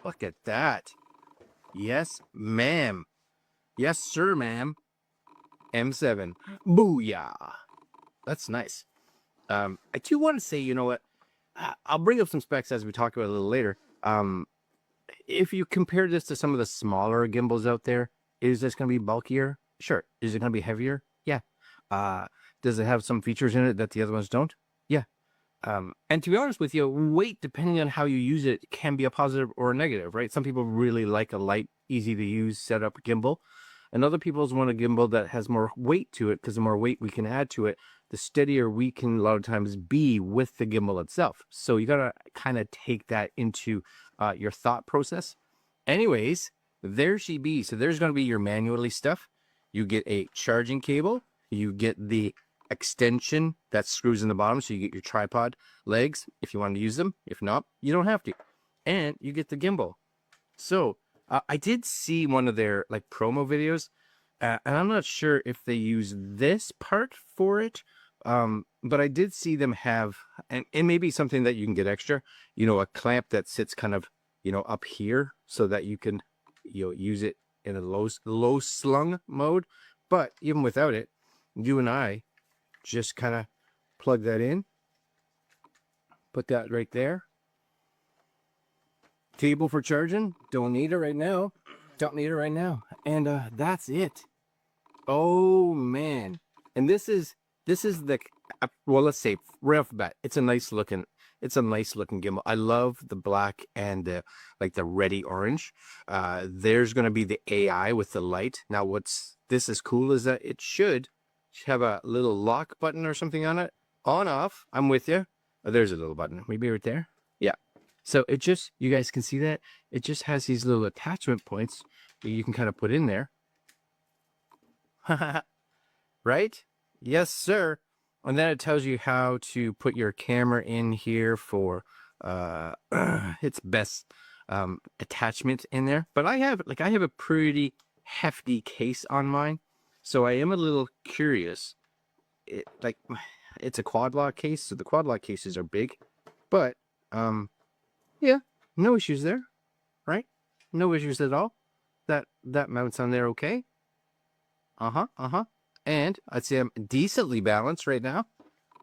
Look at that. Yes, ma'am. Yes, sir, ma'am. M7. Booyah. That's nice. I do want to say, you know what? I'll bring up some specs as we talk about it a little later. If you compare this to some of the smaller gimbals out there, is this going to be bulkier? Sure. Is it going to be heavier? Yeah. Uh, does it have some features in it that the other ones don't? Yeah. And to be honest with you, weight, depending on how you use it, can be a positive or a negative, right? Some people really like a light, easy to use setup gimbal, and other people want a gimbal that has more weight to it, because the more weight we can add to it, the steadier we can a lot of times be with the gimbal itself. So you gotta kind of take that into your thought process. Anyways, there she be. So there's gonna be your manually stuff. You get a charging cable. You get the extension that screws in the bottom, so you get your tripod legs if you want to use them. If not, you don't have to. And you get the gimbal. So I did see one of their like promo videos, and I'm not sure if they use this part for it, but I did see them have, and it may be something that you can get extra, a clamp that sits kind of up here, so that you can use it in a low slung mode. But even without it, you and I just kind of plug that in, put that right there. Cable for charging, don't need it right now. And that's it. Oh man. And this is the, well, let's say right off the bat, it's a nice looking gimbal. I love the black and the reddy orange. There's going to be the AI with the light. Now this is cool is that it should have a little lock button or something on it. On, off, I'm with you. Oh, there's a little button, maybe right there. Yeah. So it just, you guys can see that it just has these little attachment points that you can kind of put in there. Right? Yes, sir. And then it tells you how to put your camera in here for its best attachment in there. But I have a pretty hefty case on mine, so I am a little curious. It's a quad lock case, so the quad lock cases are big, but yeah, no issues there, right? No issues at all. That mounts on there okay. And I'd say I'm decently balanced right now.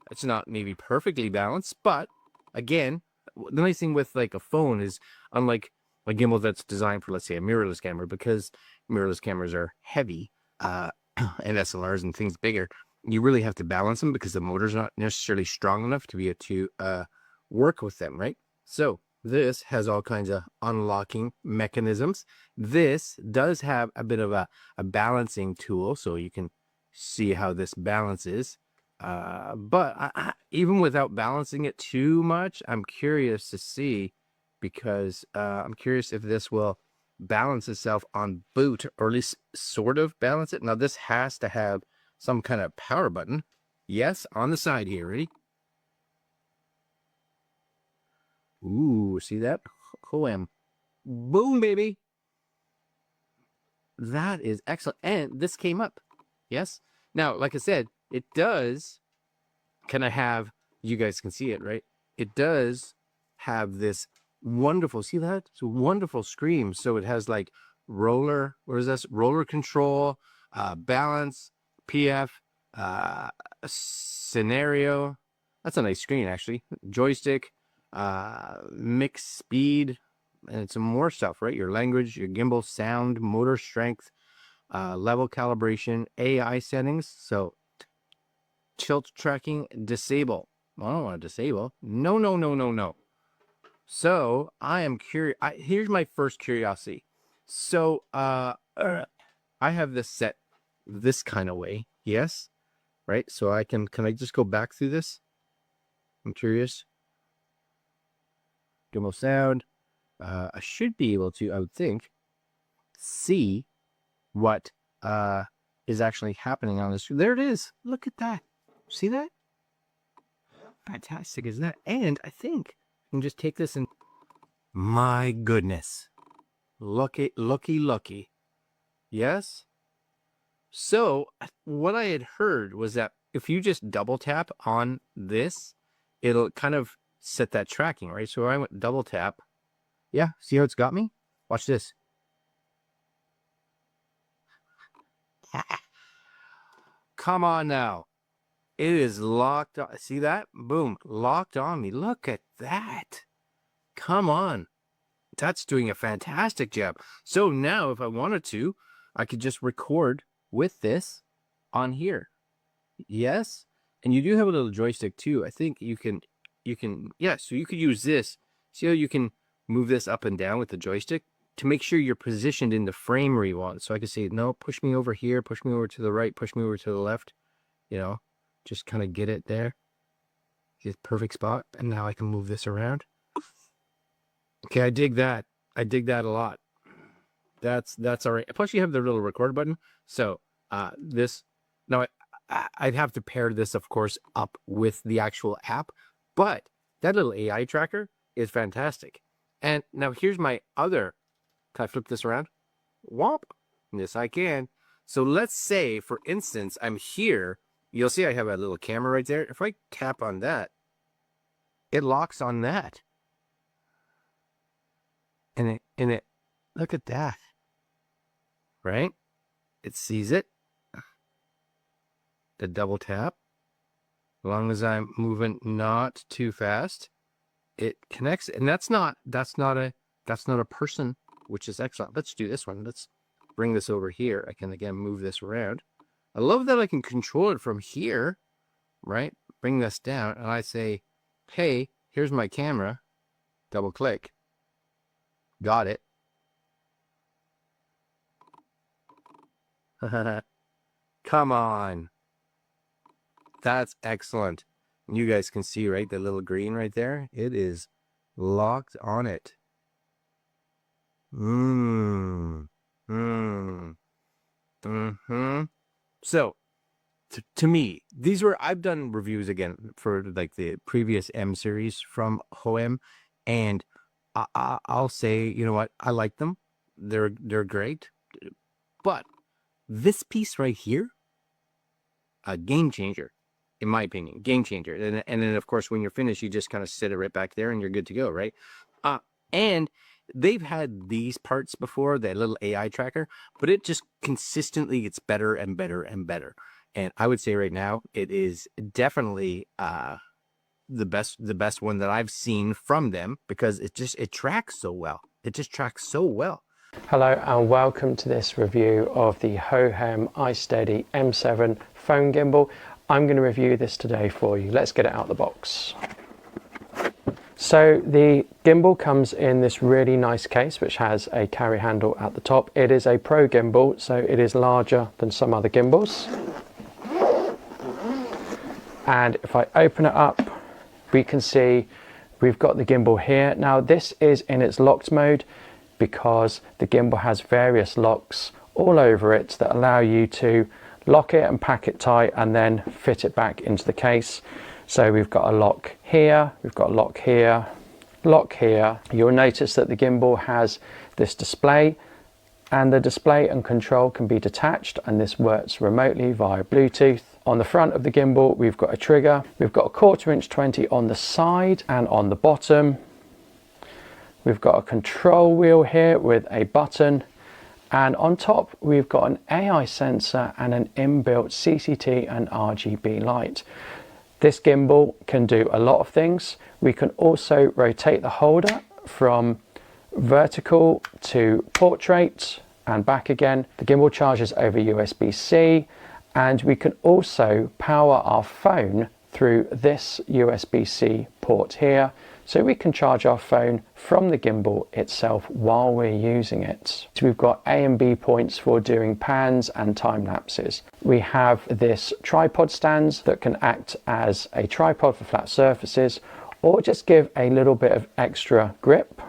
It's not maybe perfectly balanced, but again, the nice thing with like a phone is, unlike a gimbal that's designed for, let's say, a mirrorless camera, because mirrorless cameras are heavy, and SLRs and things bigger, you really have to balance them because the motor's not necessarily strong enough to be able to work with them, right? So this has all kinds of unlocking mechanisms. This does have a bit of a balancing tool, so you can see how this balances. But even without balancing it too much, I'm curious to see, because I'm curious if this will balance itself on boot, or at least sort of balance it. Now this has to have some kind of power button. Yes, on the side here. Ready? Ooh, see that? Hohem. Boom, baby. That is excellent. And this came up. Yes. Now, like I said, it does kind of have, you guys can see it, right? It does have this wonderful, see that? It's a wonderful screen. So it has like roller, what is this? Roller control, balance, PF, scenario. That's a nice screen, actually. Joystick, mix speed, and some more stuff, right? Your language, your gimbal, sound, motor strength, level calibration, AI settings. So tilt tracking, disable. Well, I don't want to disable. No. So I am curious. Here's my first curiosity. So I have this set this kind of way. Yes. Right. So can I just go back through this? I'm curious. Gimbal sound. I should be able to, I would think, see what is actually happening on this. There it is. Look at that. See that? Fantastic is that? And I think I can just take this and, my goodness. Looky. Yes? So what I had heard was that if you just double tap on this, it'll kind of set that tracking, right? So I went double tap. Yeah, see how it's got me? Watch this. Come on now. It is locked on. See that? Boom. Locked on me. Look at that. Come on. That's doing a fantastic job. So now if I wanted to, I could just record with this on here. Yes. And you do have a little joystick too. I think you can, yeah, so you could use this. See how you can move this up and down with the joystick to make sure you're positioned in the frame where you want. So I could say, no, push me over here, push me over to the right, push me over to the left, you know, just kind of get it there. Get the perfect spot. And now I can move this around. Okay, I dig that. I dig that a lot. That's all right. Plus you have the little record button. So this, now I'd have to pair this, of course, up with the actual app. But that little AI tracker is fantastic. And now here's my other, can I flip this around? Womp. Yes, I can. So let's say, for instance, I'm here. You'll see I have a little camera right there. If I tap on that, it locks on that. And it, look at that. Right? It sees it. The double tap. As long as I'm moving not too fast, it connects. And that's not a person, which is excellent. Let's do this one. Let's bring this over here. I can again move this around. I love that I can control it from here, right? Bring this down and I say, hey, here's my camera. Double click. Got it. Come on. That's excellent. You guys can see, right, the little green right there? It is locked on it. So, to me, these were, I've done reviews again for like the previous M series from Hohem, and I'll say, you know what, I like them. They're great. But this piece right here, a game changer, in my opinion, game changer. And then, of course, when you're finished, you just kind of sit it right back there and you're good to go, right? And they've had these parts before, that little AI tracker, but it just consistently gets better and better and better. And I would say right now, it is definitely the best one that I've seen from them, because it tracks so well. It just tracks so well. Hello and welcome to this review of the Hohem iSteady M7 phone gimbal. I'm going to review this today for you. Let's get it out of the box. So the gimbal comes in this really nice case which has a carry handle at the top. It is a pro gimbal, so it is larger than some other gimbals. And if I open it up, we can see we've got the gimbal here. Now this is in its locked mode because the gimbal has various locks all over it that allow you to lock it and pack it tight and then fit it back into the case. So we've got a lock here, we've got a lock here, lock here. You'll notice that the gimbal has this display, and the display and control can be detached, and this works remotely via Bluetooth. On the front of the gimbal, we've got a trigger. We've got a 1/4 inch 20 on the side and on the bottom. We've got a control wheel here with a button. And on top, we've got an AI sensor and an inbuilt CCT and RGB light. This gimbal can do a lot of things. We can also rotate the holder from vertical to portrait and back again. The gimbal charges over USB-C, and we can also power our phone through this USB-C port here. So we can charge our phone from the gimbal itself while we're using it. So we've got A and B points for doing pans and time lapses. We have this tripod stands that can act as a tripod for flat surfaces or just give a little bit of extra grip.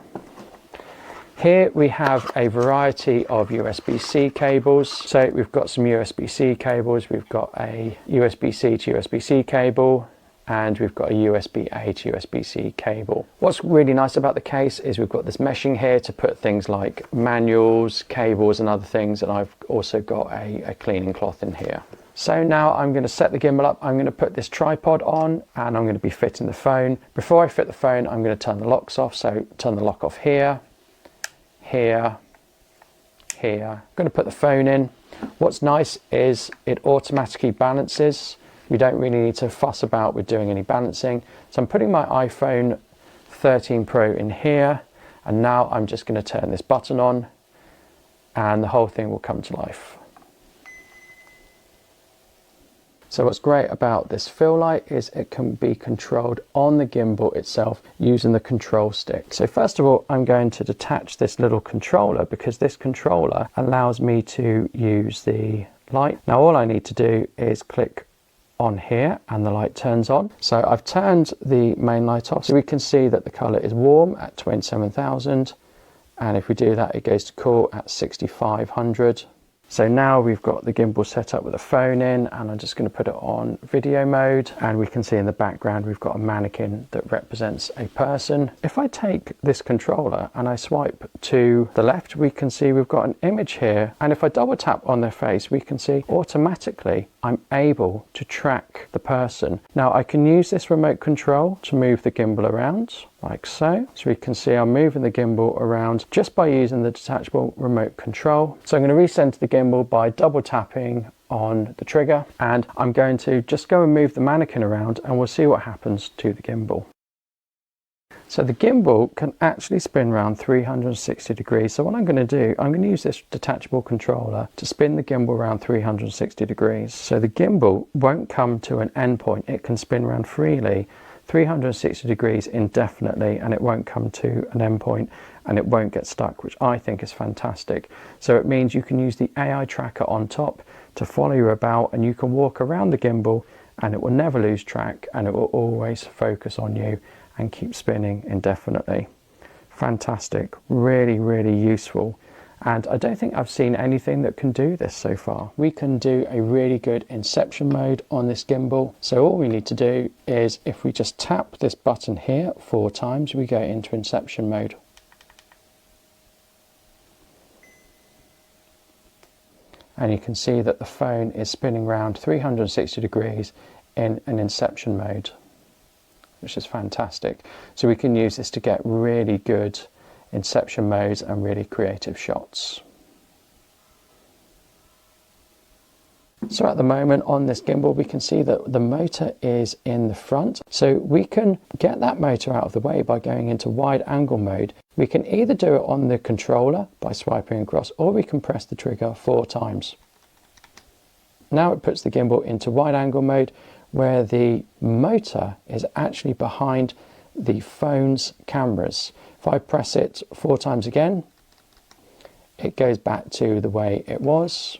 Here we have a variety of USB-C cables. So we've got some USB-C cables, we've got a USB-C to USB-C cable, and we've got a USB-A to USB-C cable. What's really nice about the case is we've got this meshing here to put things like manuals, cables and other things, and I've also got a cleaning cloth in here. So now I'm going to set the gimbal up. I'm going to put this tripod on and I'm going to be fitting the phone. Before I fit the phone, I'm going to turn the locks off. So turn the lock off here, here, here. I'm going to put the phone in. What's nice is it automatically balances. We don't really need to fuss about with doing any balancing. So I'm putting my iPhone 13 Pro in here, and now I'm just going to turn this button on and the whole thing will come to life. So what's great about this fill light is it can be controlled on the gimbal itself using the control stick. So first of all, I'm going to detach this little controller because this controller allows me to use the light. Now all I need to do is click on here and the light turns on. So I've turned the main light off, so we can see that the color is warm at 27,000, and if we do that it goes to cool at 6,500. So now we've got the gimbal set up with a phone in, and I'm just going to put it on video mode, and we can see in the background we've got a mannequin that represents a person. If I take this controller and I swipe to the left, we can see we've got an image here, and if I double tap on their face we can see automatically I'm able to track the person. Now I can use this remote control to move the gimbal around like so. So we can see I'm moving the gimbal around just by using the detachable remote control. So I'm going to recenter the gimbal by double tapping on the trigger, and I'm going to just go and move the mannequin around and we'll see what happens to the gimbal. So the gimbal can actually spin around 360 degrees. So what I'm going to do, I'm going to use this detachable controller to spin the gimbal around 360 degrees. So the gimbal won't come to an end point. It can spin around freely 360 degrees indefinitely, and it won't come to an end point and it won't get stuck, which I think is fantastic. So it means you can use the AI tracker on top to follow you about, and you can walk around the gimbal and it will never lose track and it will always focus on you and keep spinning indefinitely. Fantastic, really, really useful. And I don't think I've seen anything that can do this so far. We can do a really good inception mode on this gimbal. So all we need to do is, if we just tap this button here 4 times, we go into inception mode. And you can see that the phone is spinning around 360 degrees in an inception mode, which is fantastic. So we can use this to get really good inception modes and really creative shots. So at the moment on this gimbal we can see that the motor is in the front, so we can get that motor out of the way by going into wide angle mode. We can either do it on the controller by swiping across, or we can press the trigger 4 times. Now it puts the gimbal into wide angle mode, where the motor is actually behind the phone's cameras. If I press it 4 times again, it goes back to the way it was.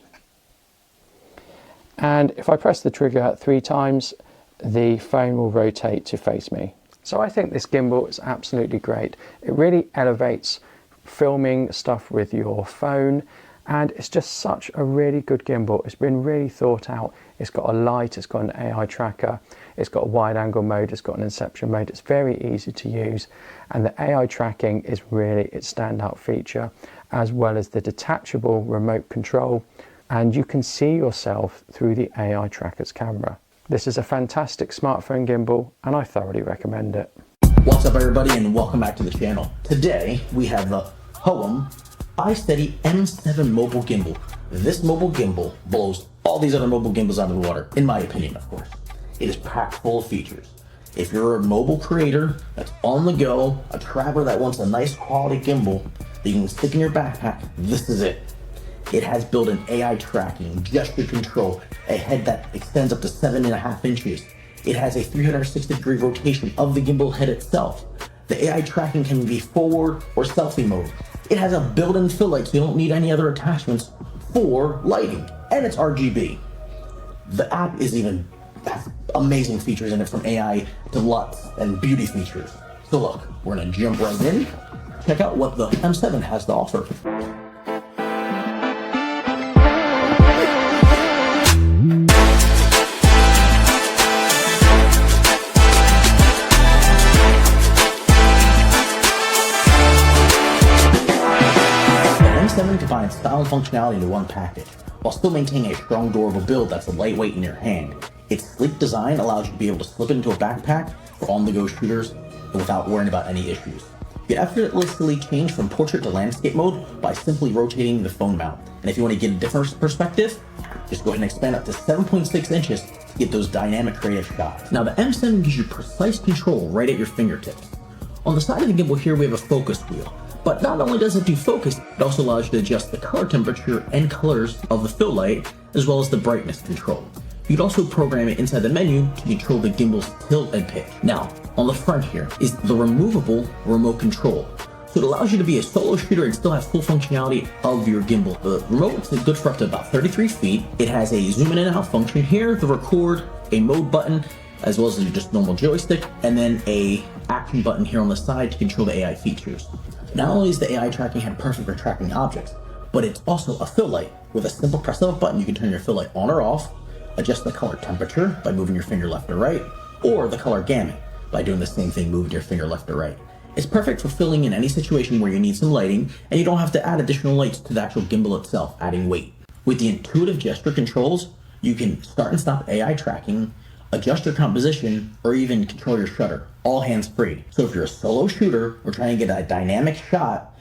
And if I press the trigger 3 times, the phone will rotate to face me. So I think this gimbal is absolutely great. It really elevates filming stuff with your phone, and it's just such a really good gimbal. It's been really thought out. It's got a light, it's got an AI tracker, it's got a wide angle mode, it's got an inception mode. It's very easy to use, and the AI tracking is really its standout feature, as well as the detachable remote control, and you can see yourself through the AI tracker's camera. This is a fantastic smartphone gimbal and I thoroughly recommend it. What's up everybody, and welcome back to the channel. Today we have the Hohem iSteady M7 mobile gimbal. This mobile gimbal blows all these other mobile gimbals out of the water, in my opinion, of course. It is packed full of features. If you're a mobile creator that's on the go, a traveler that wants a nice quality gimbal that you can stick in your backpack, this is it. It has built-in AI tracking, gesture control, a head that extends up to 7.5 inches. It has a 360-degree rotation of the gimbal head itself. The AI tracking can be forward or selfie mode. It has a built-in fill light, so you don't need any other attachments for lighting, and it's RGB. The app is even has amazing features in it, from AI to LUTs and beauty features. So look, we're gonna jump right in, check out what the M7 has to offer. Combines style and functionality into one package, while still maintaining a strong, durable build that's lightweight in your hand. Its sleek design allows you to be able to slip it into a backpack for on-the-go shooters without worrying about any issues. You can effortlessly change from portrait to landscape mode by simply rotating the phone mount. And if you want to get a different perspective, just go ahead and expand up to 7.6 inches to get those dynamic creative shots. Now the M7 gives you precise control right at your fingertips. On the side of the gimbal here we have a focus wheel. But not only does it do focus, it also allows you to adjust the color temperature and colors of the fill light, as well as the brightness control. You can also program it inside the menu to control the gimbal's tilt and pitch. Now, on the front here is the removable remote control. So it allows you to be a solo shooter and still have full functionality of your gimbal. The remote is good for up to about 33 feet. It has a zoom in and out function here, the record, a mode button, as well as just normal joystick, and then a action button here on the side to control the AI features. Not only is the AI tracking head perfect for tracking objects, but it's also a fill light. With a simple press of a button, you can turn your fill light on or off, adjust the color temperature by moving your finger left or right, or the color gamut by doing the same thing, moving your finger left or right. It's perfect for filling in any situation where you need some lighting and you don't have to add additional lights to the actual gimbal itself, adding weight. With the intuitive gesture controls, you can start and stop AI tracking, adjust your composition, or even control your shutter, all hands-free. So if you're a solo shooter or trying to get a dynamic shot,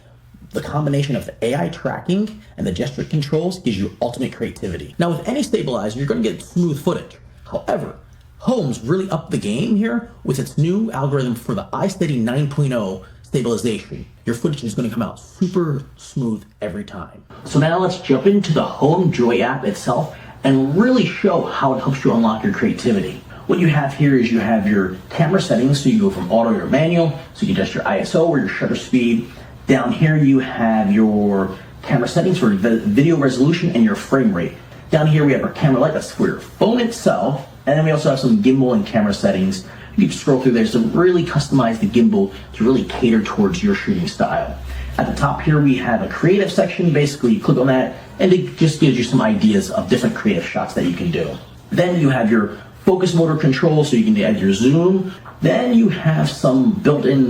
the combination of the AI tracking and the gesture controls gives you ultimate creativity. Now with any stabilizer, you're going to get smooth footage. However, Hohem's really upped the game here with its new algorithm for the iSteady 9.0 stabilization. Your footage is going to come out super smooth every time. So now let's jump into the Hohem Joy app itself and really show how it helps you unlock your creativity. What you have here is you have your camera settings, so you go from auto or manual, so you can adjust your ISO or your shutter speed. Down here you have your camera settings for video resolution and your frame rate. Down here we have our camera light, that's for your phone itself, and then we also have some gimbal and camera settings. You can scroll through there to really customize the gimbal to really cater towards your shooting style. At the top here we have a creative section. Basically you click on that and it just gives you some ideas of different creative shots that you can do. Then you have your focus motor control, so you can add your zoom. Then you have some built-in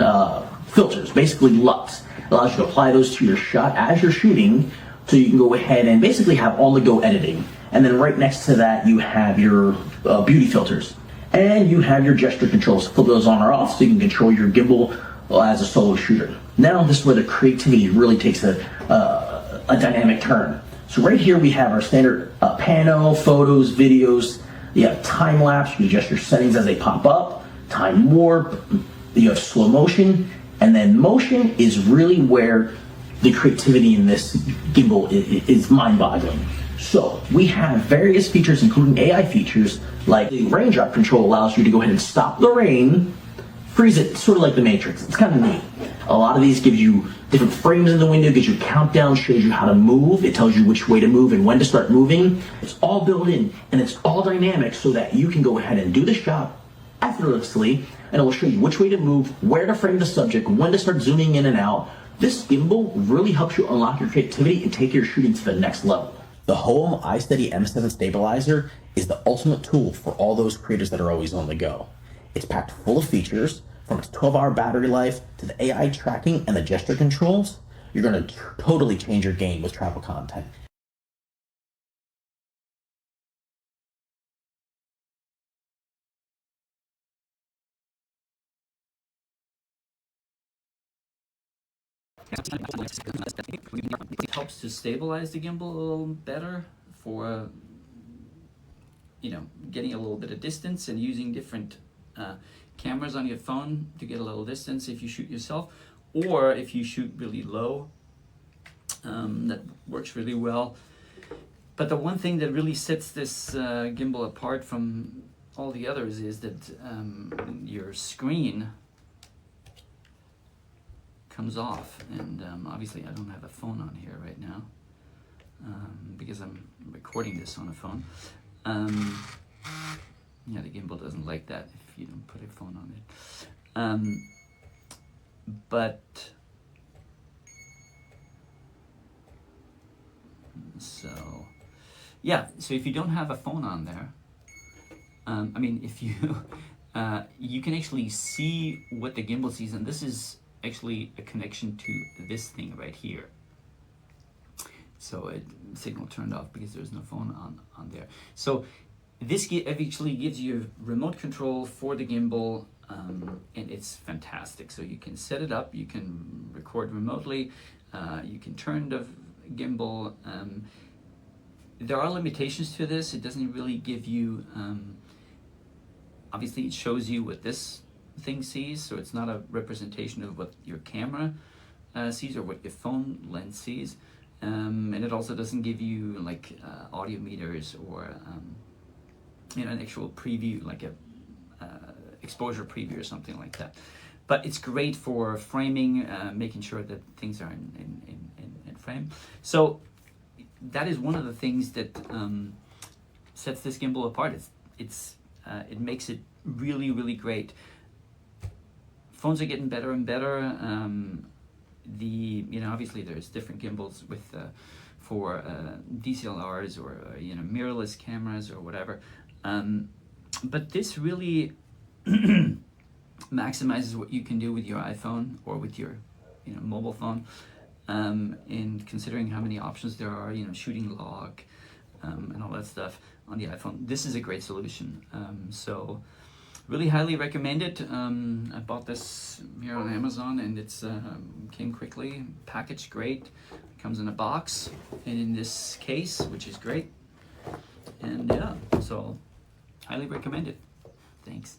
filters, basically LUTs. It allows you to apply those to your shot as you're shooting, so you can go ahead and basically have on-the-go editing. And then right next to that you have your beauty filters. And you have your gesture controls. Flip those on or off so you can control your gimbal as a solo shooter. Now this is where the creativity really takes a dynamic turn. So right here we have our standard pano, photos, videos. You have time lapse, you can adjust your settings as they pop up, time warp, you have slow motion, and then motion is really where the creativity in this gimbal is mind-boggling. So we have various features, including AI features, like the raindrop control allows you to go ahead and stop the rain, freeze it, sort of like the Matrix. It's kind of neat. A lot of these give you different frames in the window, gives you a countdown, shows you how to move, it tells you which way to move and when to start moving. It's all built in and it's all dynamic so that you can go ahead and do the shot effortlessly, and it will show you which way to move, where to frame the subject, when to start zooming in and out. This gimbal really helps you unlock your creativity and take your shooting to the next level. The Hohem iSteady M7 stabilizer is the ultimate tool for all those creators that are always on the go. It's packed full of features, from its 12-hour battery life to the AI tracking and the gesture controls. You're going to totally change your game with travel content. It helps to stabilize the gimbal a little better for getting a little bit of distance and using different cameras on your phone to get a little distance if you shoot yourself, or if you shoot really low, that works really well. But the one thing that really sets this gimbal apart from all the others is that your screen comes off, and obviously I don't have a phone on here right now because I'm recording this on a phone. Yeah, the gimbal doesn't like that if you don't put a phone on it. But so yeah, so if you don't have a phone on there, I mean, if you you can actually see what the gimbal sees, and this is actually a connection to this thing right here. So signal turned off because there's no phone on there. So this actually gives you remote control for the gimbal and it's fantastic. So you can set it up, you can record remotely, you can turn the gimbal. There are limitations to this. It doesn't really give you, obviously it shows you what this thing sees, so it's not a representation of what your camera sees or what your phone lens sees. And it also doesn't give you like audio meters or an actual preview, like a exposure preview or something like that. But it's great for framing, making sure that things are in frame. So that is one of the things that sets this gimbal apart. It makes it really, really great. Phones are getting better and better. Obviously there's different gimbals with for DSLRs or mirrorless cameras or whatever, but this really maximizes what you can do with your iPhone or with your mobile phone, and considering how many options there are, shooting log and all that stuff on the iPhone. This is a great solution. So really highly recommend it. I bought this here on Amazon, and it's came quickly, packaged great, comes in a box and in this case, which is great. And yeah, so highly recommend it. Thanks.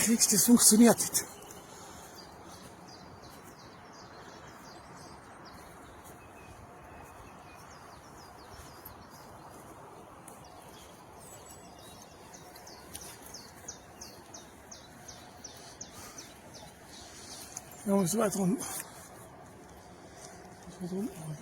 Nächstes funktioniert nicht. Ja, muss weiter unten. Weiter unten.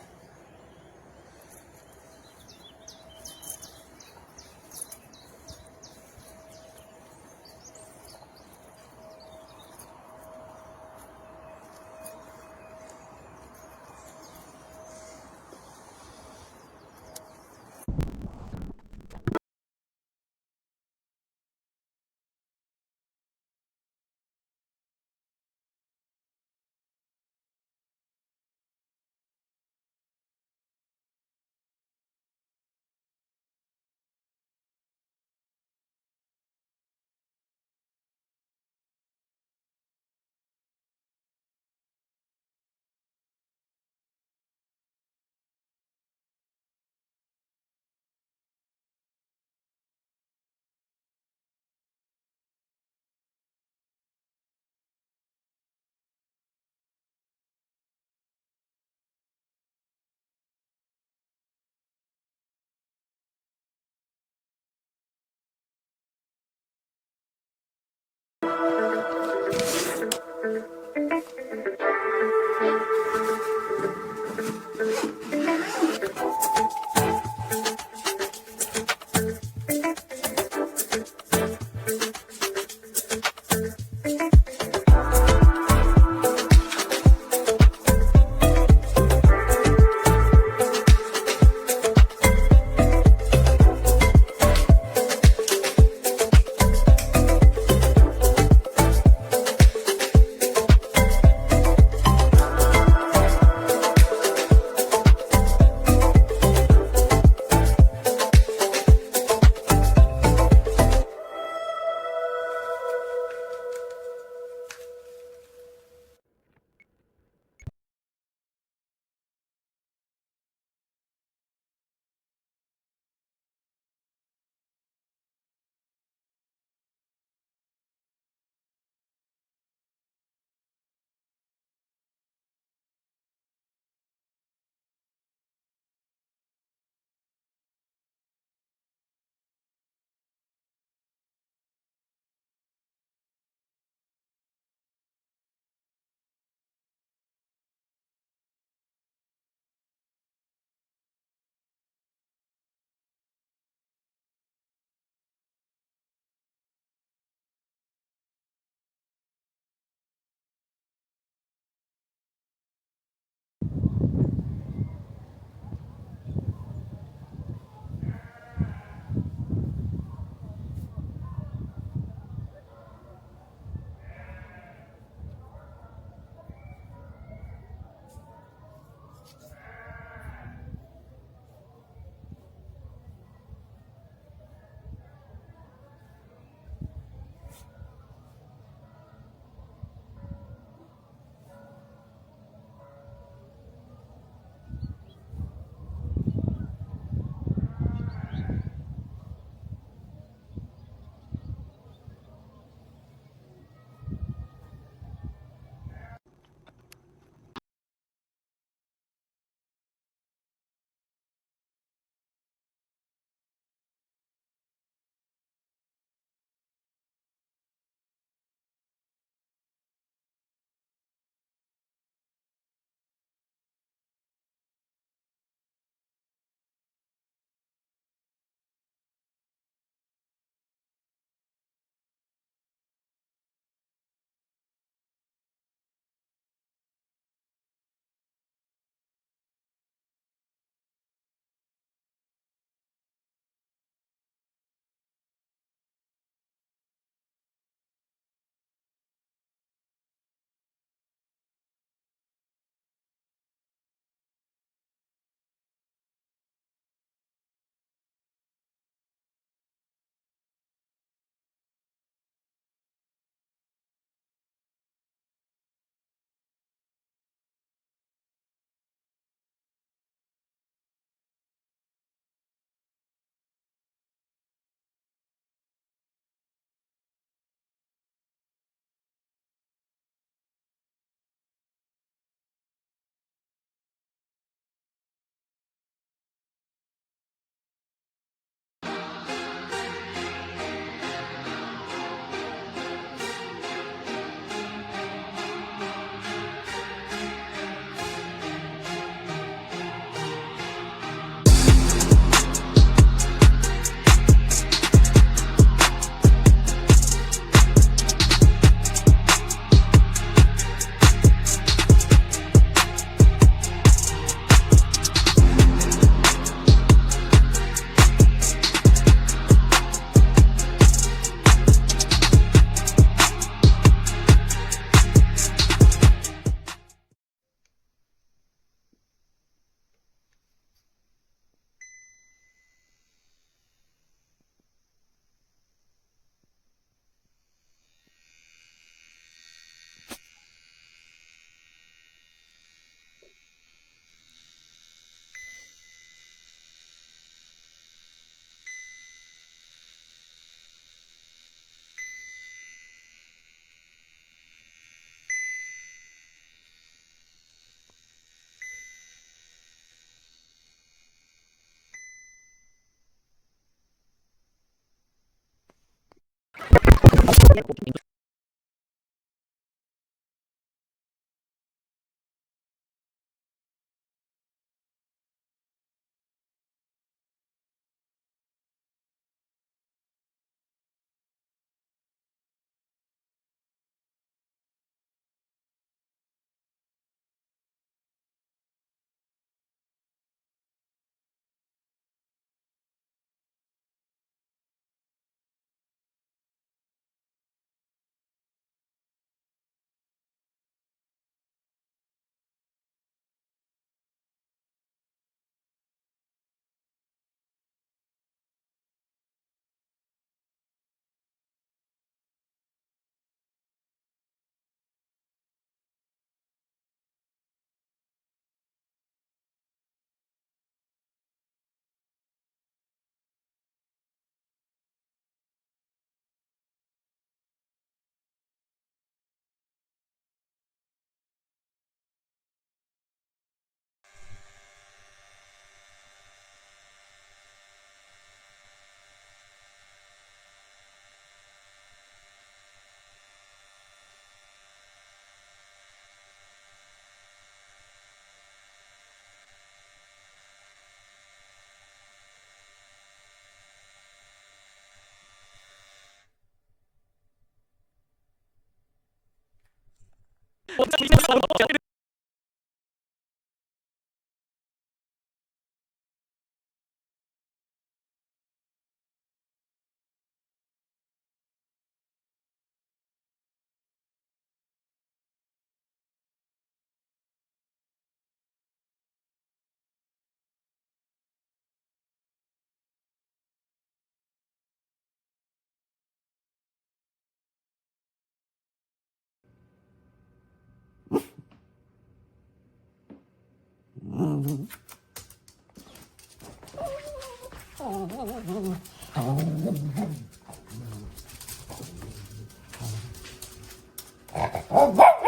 Oh,